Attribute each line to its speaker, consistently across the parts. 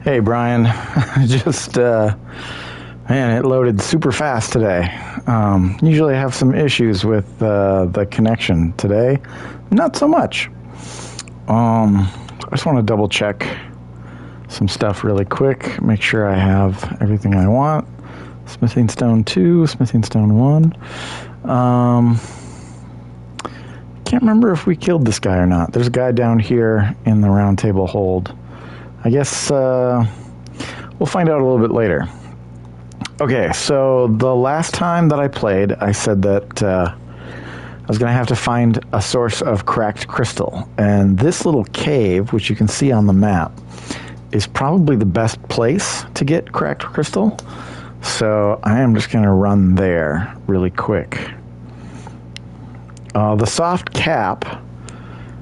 Speaker 1: Hey, Brian. Just, man, it loaded super fast today. Usually I have some issues with the connection. Today, not so much. I just want to double check some stuff really quick, make sure I have everything I want. Smithing Stone 2, Smithing Stone 1. Can't remember if we killed this guy or not. There's a guy down here in the round table hold. I guess we'll find out a little bit later. Okay, so the last time that I played, I said that I was going to have to find a source of cracked crystal. And this little cave, which you can see on the map, is probably the best place to get cracked crystal. So I am just going to run there really quick. The soft cap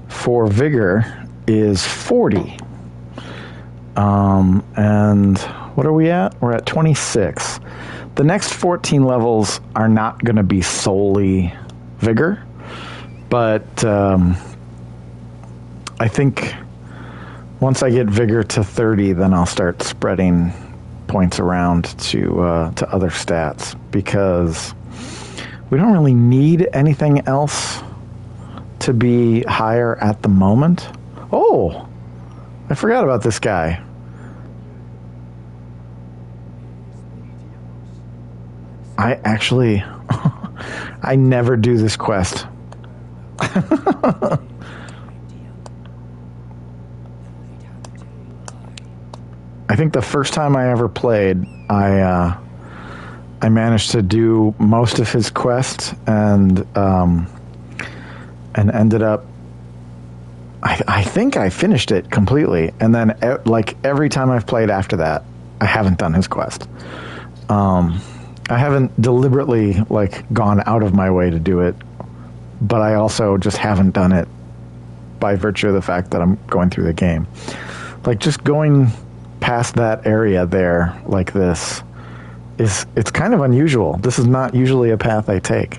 Speaker 1: for vigor is 40. And what are we at? We're at 26. The next 14 levels are not going to be solely vigor, but I think once I get vigor to 30, then I'll start spreading points around to other stats, because we don't really need anything else to be higher at the moment. Oh, I forgot about this guy. I actually, I never do this quest. I think the first time I ever played, I managed to do most of his quests and ended up. I think I finished it completely, and then like every time I've played after that, I haven't done his quest. I haven't deliberately like gone out of my way to do it, but I also just haven't done it by virtue of the fact that I'm going through the game. Like just going past that area there like this it's kind of unusual. This is not usually a path I take.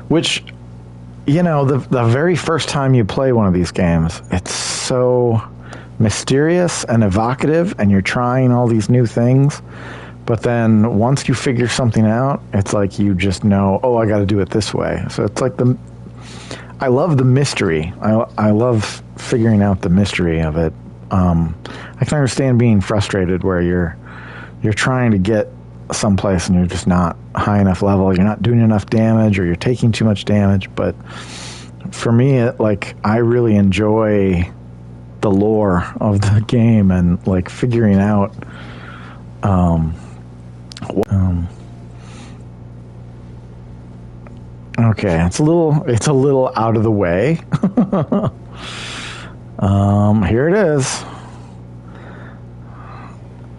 Speaker 1: Which, you know, the very first time you play one of these games, it's so mysterious and evocative, and you're trying all these new things. But then once you figure something out, it's like you just know, oh, I got to do it this way. So it's like I love the mystery. I love figuring out the mystery of it. I can understand being frustrated where you're trying to get someplace and you're just not high enough level. You're not doing enough damage, or you're taking too much damage. But for me, I really enjoy the lore of the game and like figuring out. Okay, it's a little out of the way. Here it is.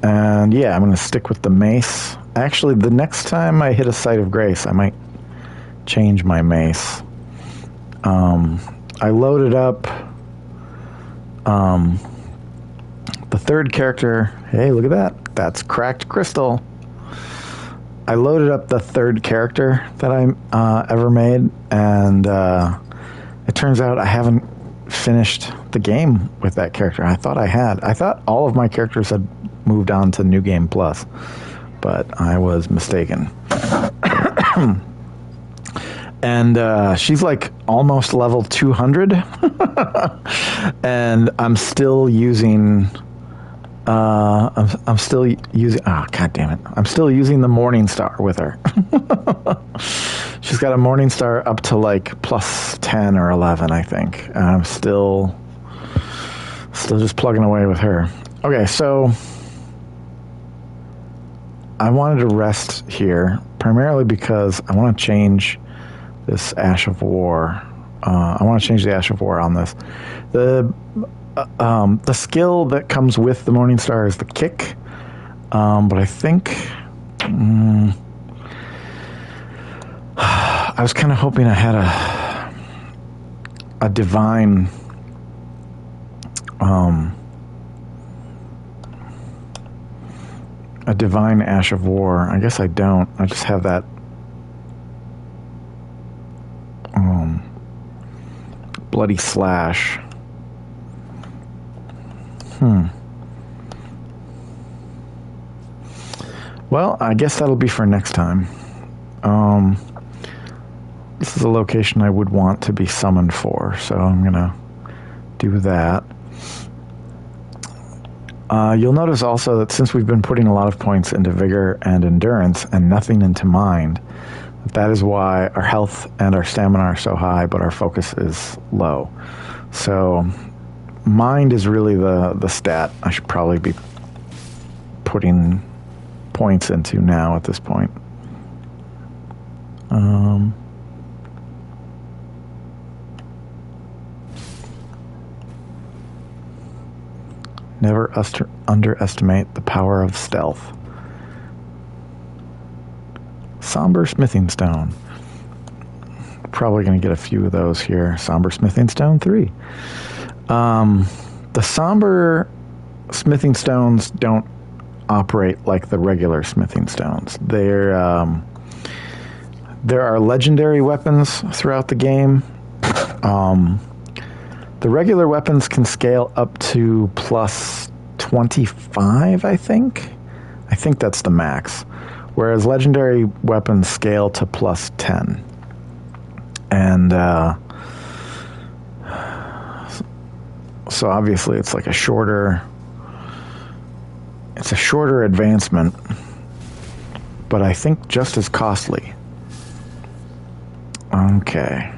Speaker 1: And yeah, I'm going to stick with the mace. Actually, the next time I hit a site of grace, I might change my mace. I loaded up the third character. Hey, look at that. That's cracked crystal. I loaded up the third character that I ever made, and it turns out I haven't finished the game with that character. I thought I had. I thought all of my characters had moved on to New Game Plus, but I was mistaken. And she's like almost level 200, and I'm still using. I'm still using. Oh, god damn it! I'm still using the Morning Star with her. She's got a Morning Star up to like plus 10 or 11, I think. And I'm still just plugging away with her. Okay, so I wanted to rest here primarily because I want to change this Ash of War. I want to change the Ash of War on this. The skill that comes with the Morning Star is the kick, but I think I was kind of hoping I had a divine Ash of War. I guess I don't. I just have that bloody slash. Well, I guess that'll be for next time. This is a location I would want to be summoned for, so I'm going to do that. You'll notice also that since we've been putting a lot of points into vigor and endurance and nothing into mind, that is why our health and our stamina are so high, but our focus is low. So mind is really the stat I should probably be putting points into now at this point. Never underestimate the power of stealth. Somber smithing stone. Probably going to get a few of those here. Somber smithing stone 3. The somber smithing stones don't operate like the regular smithing stones. There are legendary weapons throughout the game. The regular weapons can scale up to plus 25, I think. I think that's the max. Whereas legendary weapons scale to plus 10. And so obviously it's like a shorter advancement, but I think just as costly. Okay.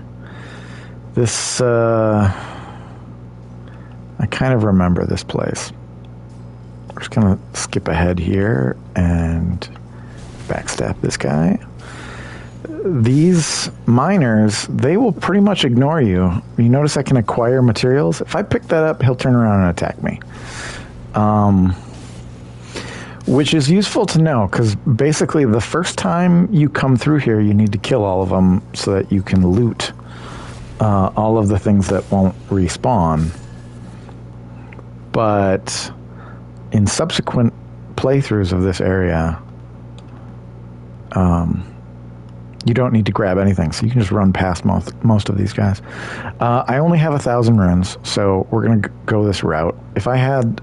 Speaker 1: This I kind of remember this place. We're just going to skip ahead here and backstab this guy. These miners, they will pretty much ignore you. You notice I can acquire materials. If I pick that up, he'll turn around and attack me. Which is useful to know, because basically the first time you come through here, you need to kill all of them so that you can loot all of the things that won't respawn. But in subsequent playthroughs of this area, you don't need to grab anything, so you can just run past most of these guys. I only have 1,000 runes, so we're going to go this route. If I had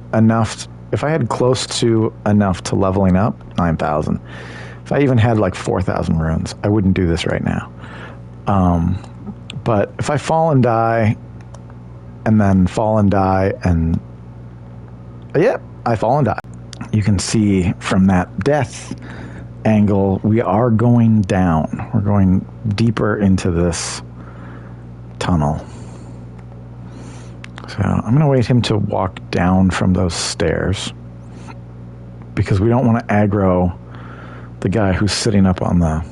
Speaker 1: close to enough to leveling up, 9,000. If I even had like 4,000 runes, I wouldn't do this right now. But if I fall and die, and then fall and die, and yep, I fall and die. You can see from that death angle, we are going down. We're going deeper into this tunnel. So I'm going to wait him to walk down from those stairs, because we don't want to aggro the guy who's sitting up on the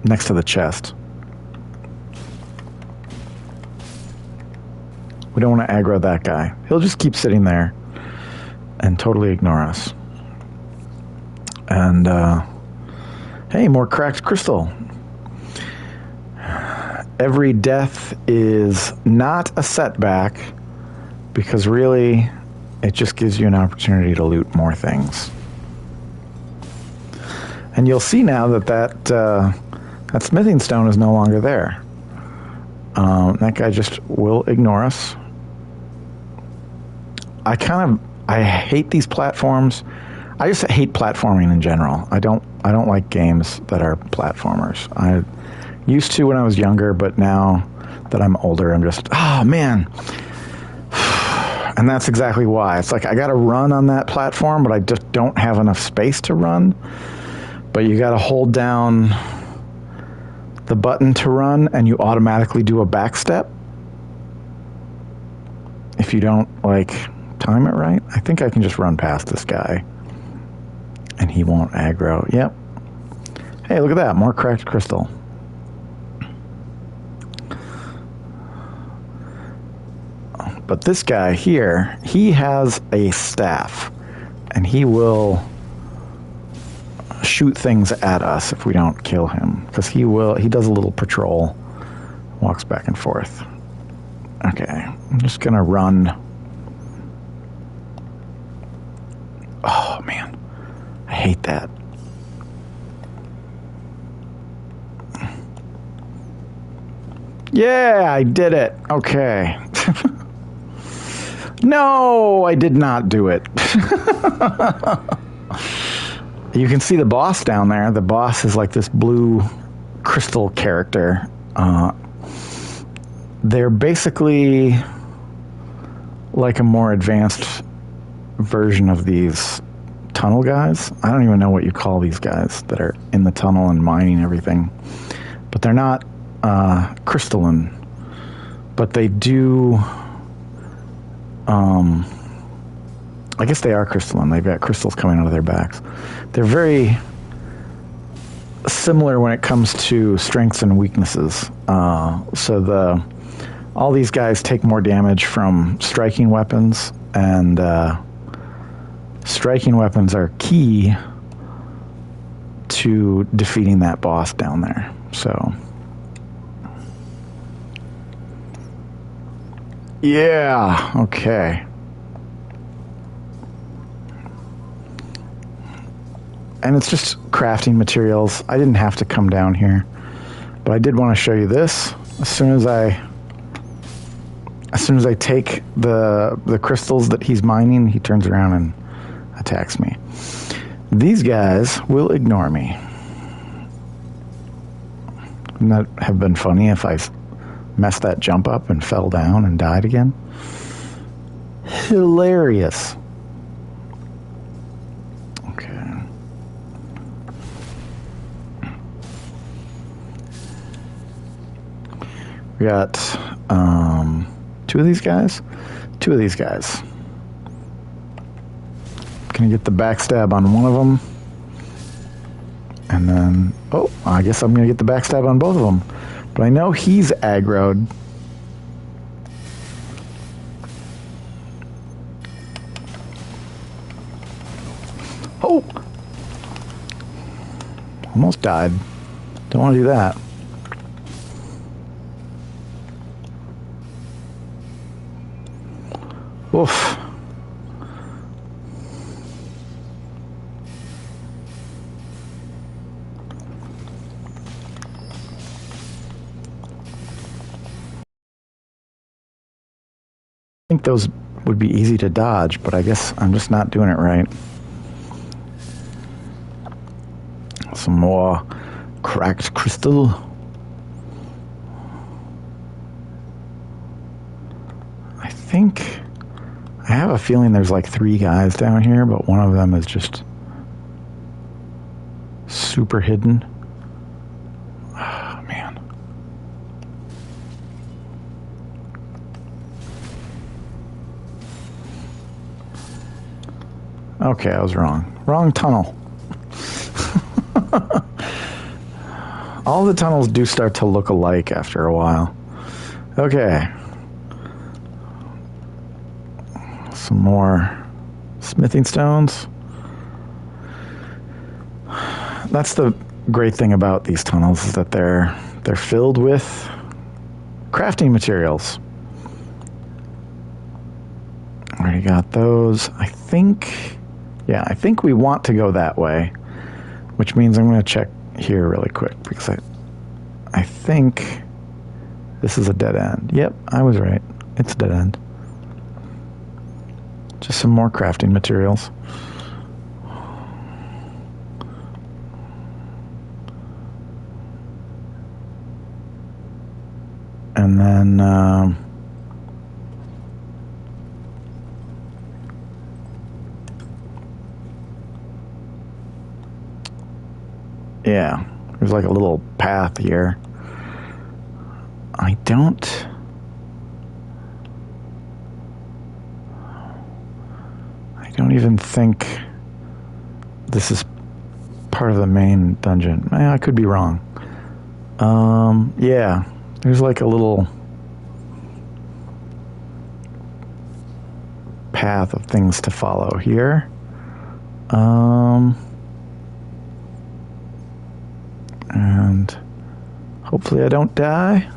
Speaker 1: next to the chest. We don't want to aggro that guy. He'll just keep sitting there and totally ignore us. And hey, more cracked crystal. Every death is not a setback, because really it just gives you an opportunity to loot more things. And you'll see now that smithing stone is no longer there. That guy just will ignore us. I hate these platforms. I just hate platforming in general. I don't like games that are platformers. I used to when I was younger, but now that I'm older, I'm just, oh man. And that's exactly why. It's like I got to run on that platform, but I just don't have enough space to run. But you got to hold down the button to run, and you automatically do a back step if you don't like time it right. I think I can just run past this guy and he won't aggro. Yep. Hey, look at that, more cracked crystal. But this guy here, he has a staff, and he will shoot things at us if we don't kill him, because he does a little patrol, walks back and forth. Okay, I'm just gonna run. Oh man, I hate that. Yeah, I did it. Okay. No, I did not do it. You can see the boss down there. The boss is like this blue crystal character. They're basically like a more advanced version of these tunnel guys. I don't even know what you call these guys that are in the tunnel and mining everything. But they're not crystalline. But they do... I guess they are crystalline. They've got crystals coming out of their backs. They're very similar when it comes to strengths and weaknesses. So all these guys take more damage from striking weapons, and striking weapons are key to defeating that boss down there. So, yeah, okay. And it's just crafting materials. I didn't have to come down here, but I did want to show you this. As soon as I take the crystals that he's mining, he turns around and attacks me. These guys will ignore me. Wouldn't that have been funny if I messed that jump up and fell down and died again? Hilarious. Okay. We got two of these guys. Gonna get the backstab on one of them, and then I guess I'm gonna get the backstab on both of them. But I know he's aggroed. Oh, almost died. Don't want to do that. Oof. I think those would be easy to dodge, but I guess I'm just not doing it right. Some more cracked crystal. I have a feeling there's like 3 guys down here, but one of them is just super hidden. Oh, man. Okay, I was wrong. Wrong tunnel. All the tunnels do start to look alike after a while. Okay. Some more smithing stones. That's the great thing about these tunnels, is that they're filled with crafting materials. Already got those. I think we want to go that way, which means I'm going to check here really quick, because I think this is a dead end. Yep, I was right. It's a dead end. Just some more crafting materials. And then yeah, there's like a little path here. I don't even think this is part of the main dungeon. I could be wrong. Yeah, there's like a little path of things to follow here. And hopefully I don't die.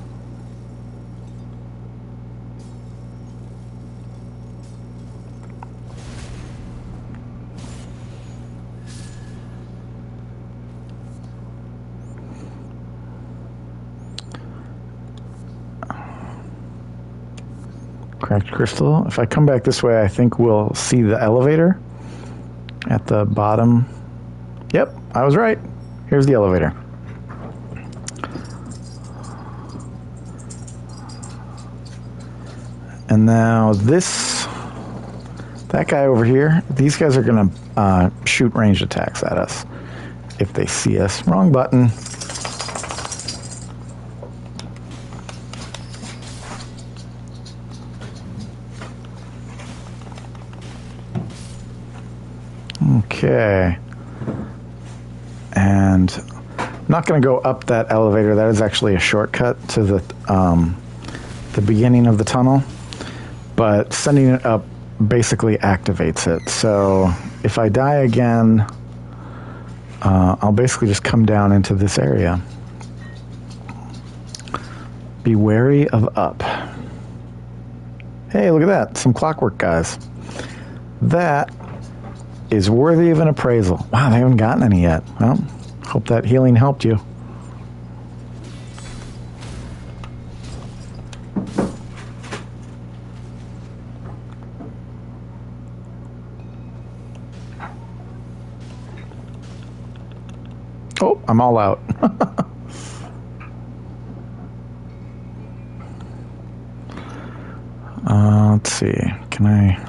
Speaker 1: Cracked crystal. If I come back this way, I think we'll see the elevator at the bottom Yep, I was right. Here's the elevator. And now that guy over here, these guys are going to shoot ranged attacks at us if they see us. Wrong button. Okay. And I'm not going to go up that elevator. That is actually a shortcut to the beginning of the tunnel. But sending it up basically activates it. So if I die again, I'll basically just come down into this area. Be wary of up. Hey, look at that. Some clockwork guys. That is worthy of an appraisal. Wow, they haven't gotten any yet. Well, hope that healing helped you. Oh, I'm all out. Let's see. Can I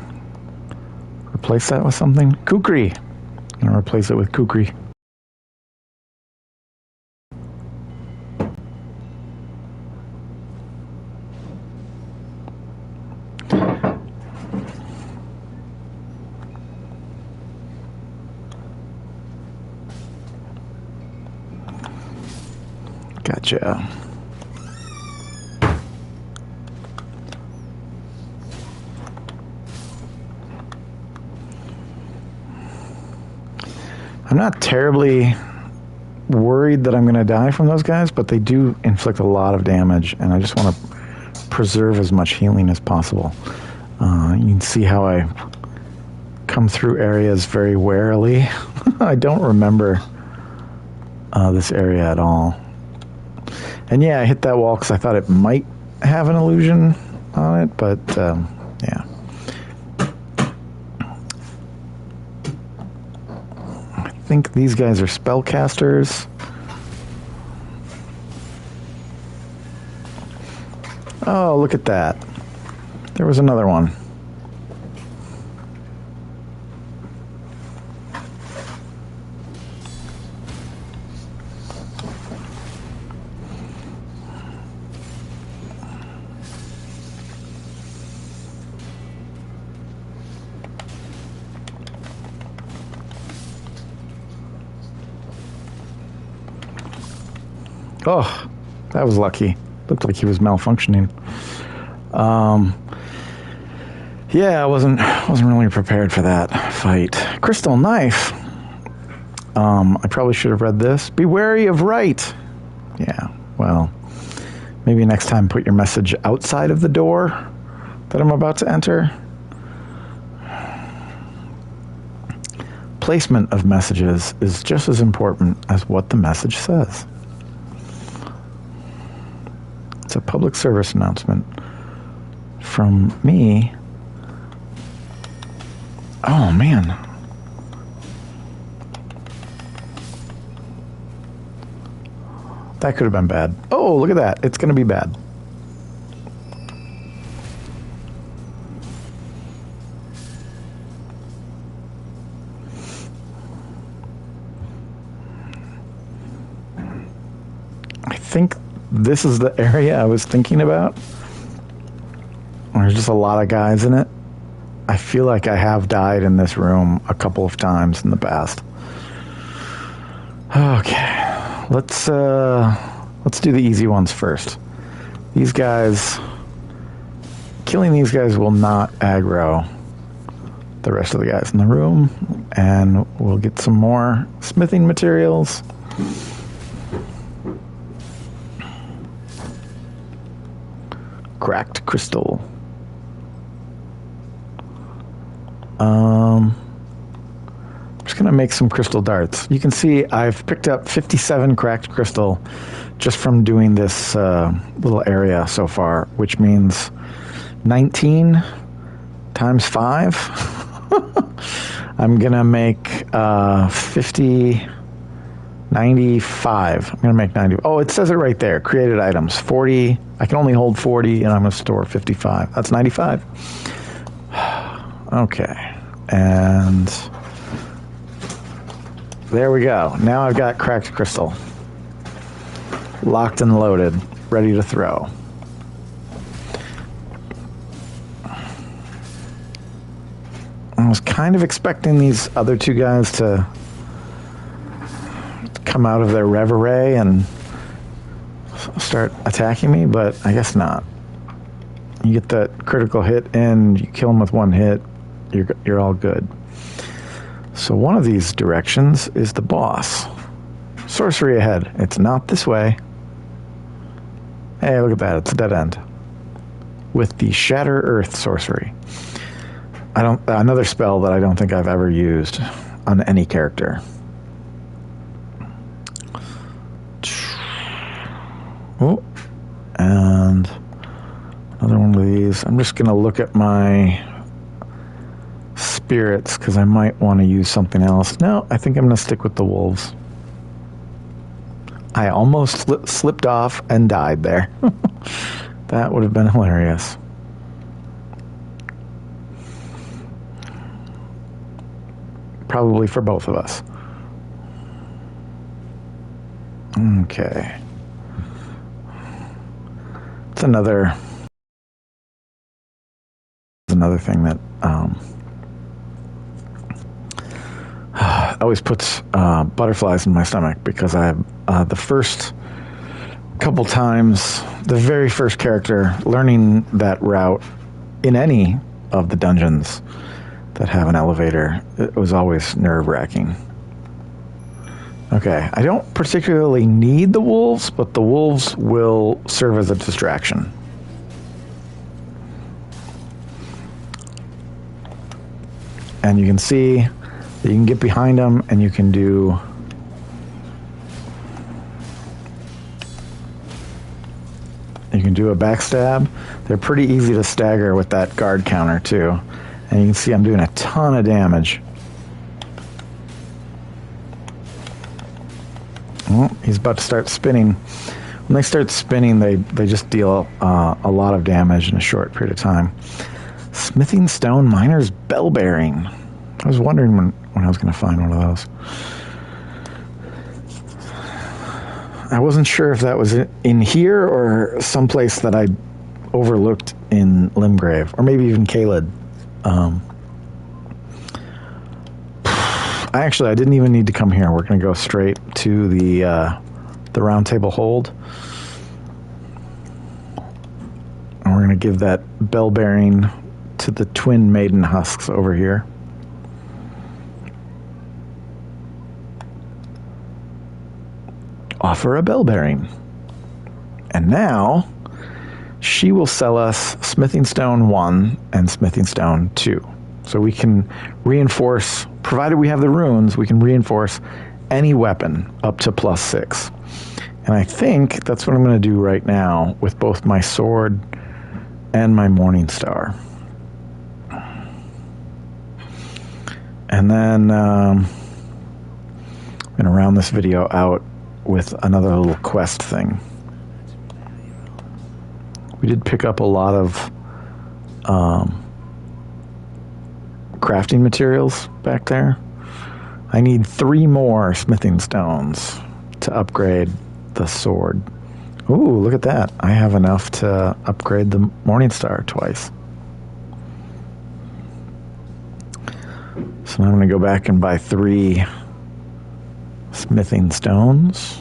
Speaker 1: replace that with something? Kukri. I'm going to replace it with Kukri. Gotcha. I'm not terribly worried that I'm going to die from those guys, but they do inflict a lot of damage, and I just want to preserve as much healing as possible. You can see how I come through areas very warily. I don't remember this area at all. And yeah, I hit that wall because I thought it might have an illusion on it, but yeah. I think these guys are spellcasters. Oh, look at that. There was another one. Oh, that was lucky. Looked like he was malfunctioning. Yeah, I wasn't really prepared for that fight. Crystal knife. I probably should have read this. Be wary of right. Yeah, well, maybe next time put your message outside of the door that I'm about to enter. Placement of messages is just as important as what the message says. It's a public service announcement from me. Oh, man. That could have been bad. Oh, look at that. It's going to be bad. I think this is the area I was thinking about. There's just a lot of guys in it. I feel like I have died in this room a couple of times in the past. Okay, let's do the easy ones first. These guys, killing these guys will not aggro the rest of the guys in the room, and we'll get some more smithing materials. Cracked crystal. I'm just going to make some crystal darts. You can see I've picked up 57 cracked crystal just from doing this little area so far, which means 19 times 5. I'm going to make 50, 95. I'm going to make 90. Oh, it says it right there. Created items. 40. I can only hold 40, and I'm going to store 55. That's 95. Okay. And there we go. Now I've got cracked crystal. Locked and loaded. Ready to throw. I was kind of expecting these other two guys to come out of their reverie and start attacking me, but I guess not. You get that critical hit in, you kill them with one hit, you're all good. So one of these directions is the boss. Sorcery ahead. It's not this way. Hey, look at that. It's a dead end. With the Shatter Earth sorcery. Another spell that I don't think I've ever used on any character. Oh, and another one of these. I'm just going to look at my spirits because I might want to use something else. No, I think I'm going to stick with the wolves. I almost slipped off and died there. That would have been hilarious. Probably for both of us. Okay. It's another thing that always puts butterflies in my stomach because I have the first couple times, the very first character, learning that route in any of the dungeons that have an elevator, it was always nerve-wracking. Okay, I don't particularly need the wolves, but the wolves will serve as a distraction. And you can see that you can get behind them and you can do a backstab. They're pretty easy to stagger with that guard counter too. And you can see I'm doing a ton of damage. Oh, he's about to start spinning. When they start spinning, they just deal a lot of damage in a short period of time. Smithing Stone Miner's Bell Bearing. I was wondering when I was going to find one of those. I wasn't sure if that was in here or someplace that I overlooked in Limgrave, or maybe even Caelid. I didn't even need to come here. We're going to go straight to the Round Table Hold. And we're going to give that bell bearing to the twin maiden husks over here. Offer a bell bearing. And now she will sell us Smithing Stone 1 and Smithing Stone 2. So we can reinforce, provided we have the runes, we can reinforce any weapon up to +6. And I think that's what I'm going to do right now with both my sword and my Morning Star. And then I'm going to round this video out with another little quest thing. We did pick up a lot of crafting materials back there. I need 3 more smithing stones to upgrade the sword. Ooh, look at that. I have enough to upgrade the Morning Star twice. So now I'm going to go back and buy 3 smithing stones.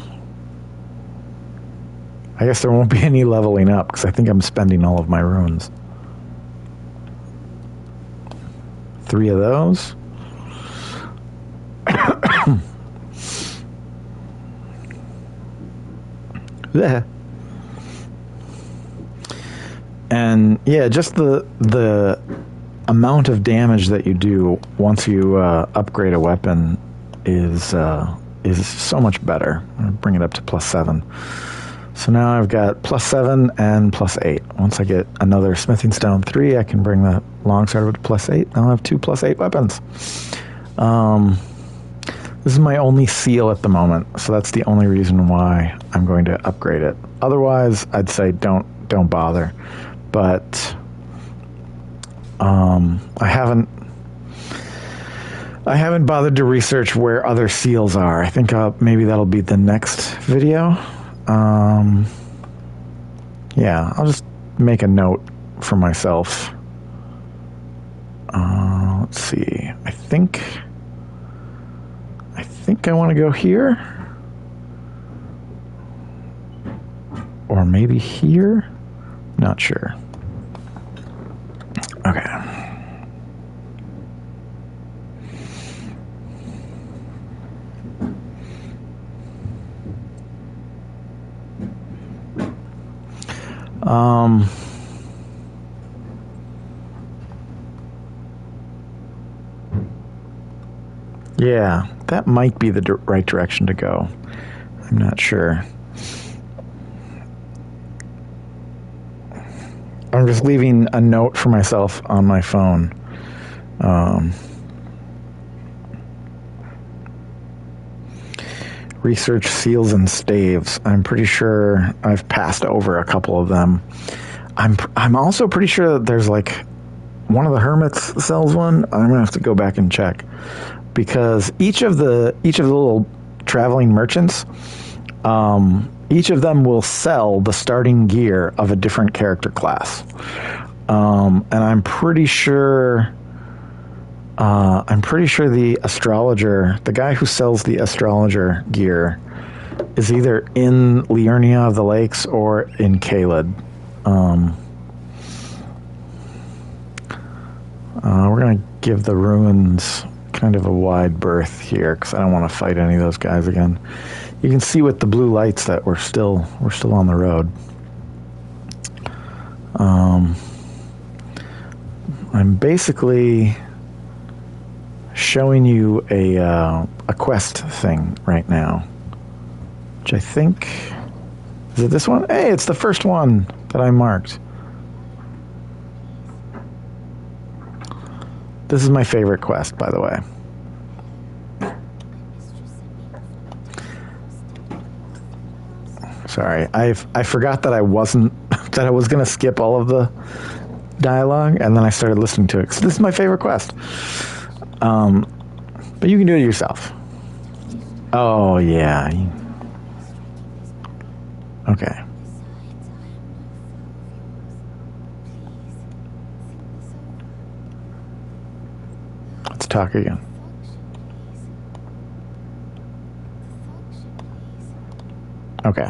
Speaker 1: I guess there won't be any leveling up because I think I'm spending all of my runes. 3 of those. Yeah. And yeah, just the amount of damage that you do once you upgrade a weapon is so much better. I'm gonna bring it up to +7. So now I've got +7 and +8. Once I get another Smithing Stone 3, I can bring the longsword up to +8. I'll have 2 +8 weapons. This is my only seal at the moment, so that's the only reason why I'm going to upgrade it. Otherwise, I'd say don't bother. But I haven't bothered to research where other seals are. I think maybe that'll be the next video. Yeah, I'll just make a note for myself. Let's see. I think I want to go here. Or maybe here? Not sure. Okay. Yeah, that might be the right direction to go. I'm not sure. I'm just leaving a note for myself on my phone. Research seals and staves. I'm pretty sure I've passed over a couple of them. I'm also pretty sure that there's like one of the hermits sells one. I'm gonna have to go back and check, because each of the little traveling merchants, each of them will sell the starting gear of a different character class. And I'm pretty sure the astrologer, the guy who sells the astrologer gear, is either in Liurnia of the Lakes or in Caelid. We're going to give the ruins kind of a wide berth here, because I don't want to fight any of those guys again. You can see with the blue lights that we're still on the road. I'm basically showing you a quest thing right now, which I think, is it this one? Hey, it's the first one that I marked. This is my favorite quest, by the way. Sorry, I forgot that I was going to skip all of the dialogue, and then I started listening to it. So this is my favorite quest. But you can do it yourself. Oh, yeah. Okay. Let's talk again. Okay.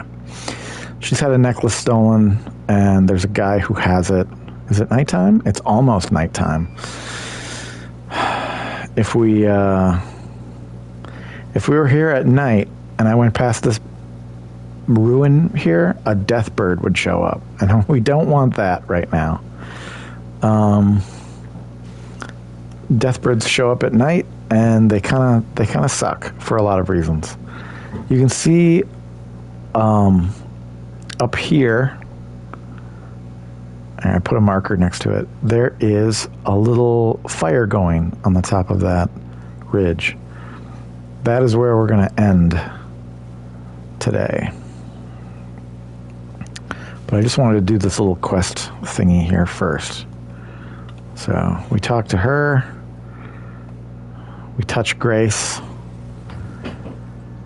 Speaker 1: She's had a necklace stolen, and there's a guy who has it. Is it nighttime? It's almost nighttime. If we were here at night and I went past this ruin here, a death bird would show up, and we don't want that right now. Death birds show up at night, and they kind of suck for a lot of reasons. You can see up here, and I put a marker next to it, there is a little fire going on the top of that ridge. That is where we're going to end today. But I just wanted to do this little quest thingy here first. So we talked to her, we touched Grace,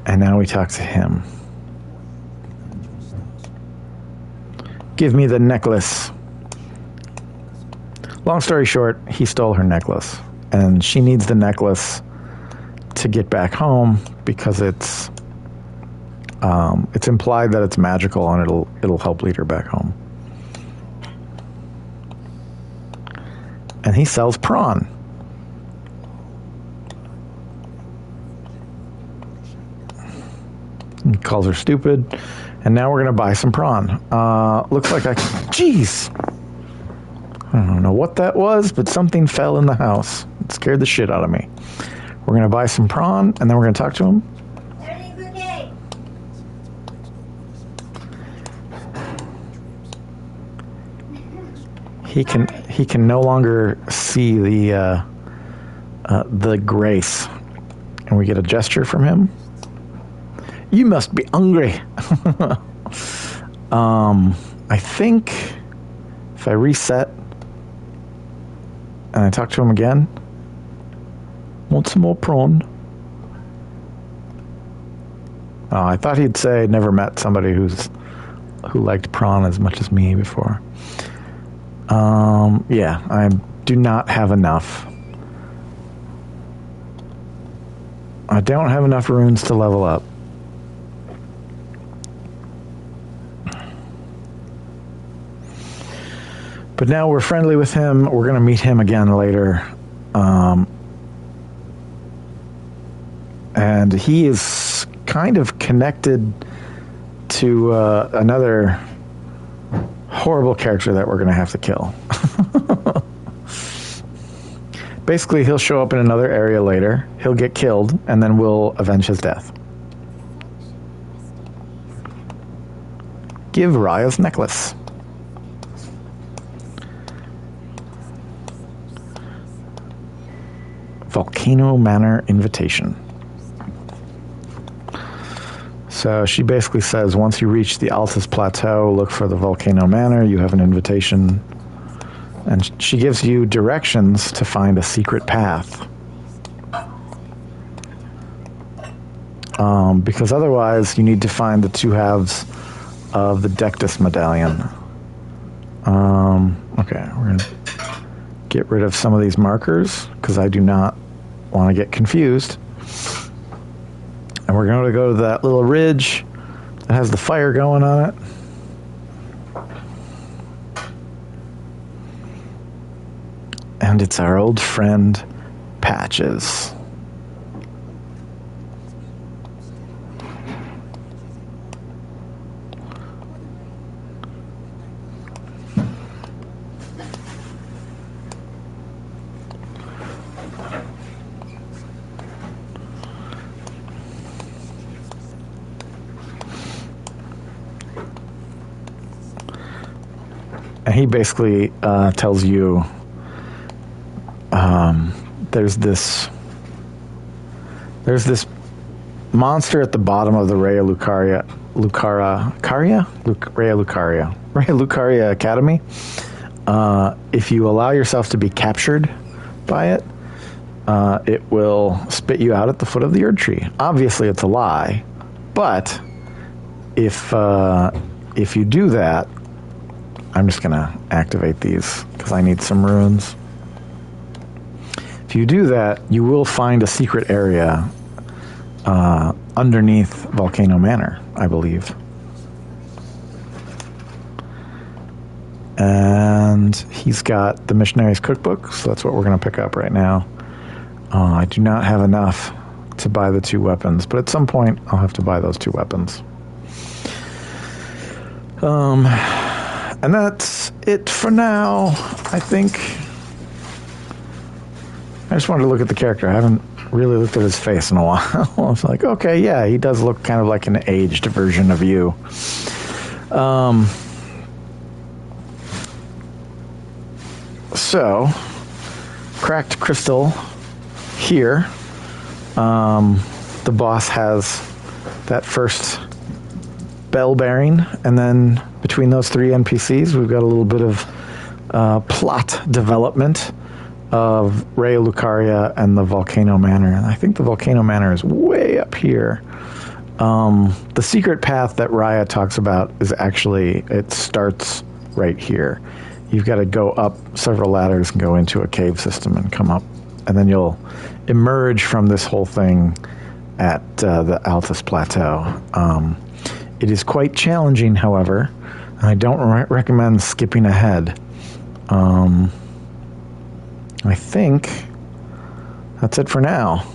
Speaker 1: and now we talk to him. Give me the necklace. Long story short, he stole her necklace, and she needs the necklace to get back home because it's implied that it's magical and it'll help lead her back home. And he sells prawn. He calls her stupid, and now we're gonna buy some prawn. Looks like jeez. I don't know what that was, but something fell in the house. It scared the shit out of me. We're going to buy some prawn, and then we're going to talk to him.
Speaker 2: Everything's okay.
Speaker 1: He can no longer see the Grace. And we get a gesture from him. You must be hungry. I think if I reset and I talk to him again, want some more prawn? Oh, I thought he'd say never met somebody who liked prawn as much as me before. Yeah, I do not have enough. I don't have enough runes to level up. But now we're friendly with him. We're going to meet him again later. And he is kind of connected to another horrible character that we're going to have to kill. Basically, he'll show up in another area later. He'll get killed, and then we'll avenge his death. Give Raya's necklace. Volcano Manor invitation. So she basically says, once you reach the Altus Plateau, look for the Volcano Manor. You have an invitation. And she gives you directions to find a secret path. Because otherwise, you need to find the two halves of the Dectus medallion. Okay, we're going to get rid of some of these markers, because I do not want to get confused. And we're going to go to that little ridge that has the fire going on it. And it's our old friend, Patches. And he basically tells you there's this monster at the bottom of the Raya Lucaria Academy. If you allow yourself to be captured by it, it will spit you out at the foot of the Erd Tree. Obviously, it's a lie, but if you do that, I'm just gonna activate these because I need some runes. If you do that, you will find a secret area underneath Volcano Manor, I believe. And he's got the Missionary's Cookbook, so that's what we're going to pick up right now. I do not have enough to buy the two weapons, but at some point I'll have to buy those two weapons. And that's it for now, I think. I just wanted to look at the character. I haven't really looked at his face in a while. I was like, okay, yeah, he does look kind of like an aged version of you. So, cracked crystal here. The boss has that first bell bearing, and then between those three NPCs, we've got a little bit of plot development of Raya Lucaria and the Volcano Manor. And I think the Volcano Manor is way up here. The secret path that Raya talks about is actually, it starts right here. You've got to go up several ladders and go into a cave system and come up. And then you'll emerge from this whole thing at the Altus Plateau. It is quite challenging, however, and I don't recommend skipping ahead. I think that's it for now.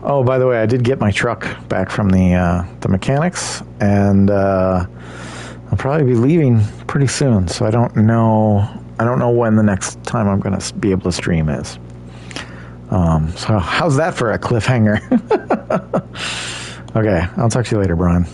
Speaker 1: Oh, by the way, I did get my truck back from the mechanics, and I'll probably be leaving pretty soon. So I don't know when the next time I'm going to be able to stream is. So how's that for a cliffhanger? Okay, I'll talk to you later, Brian.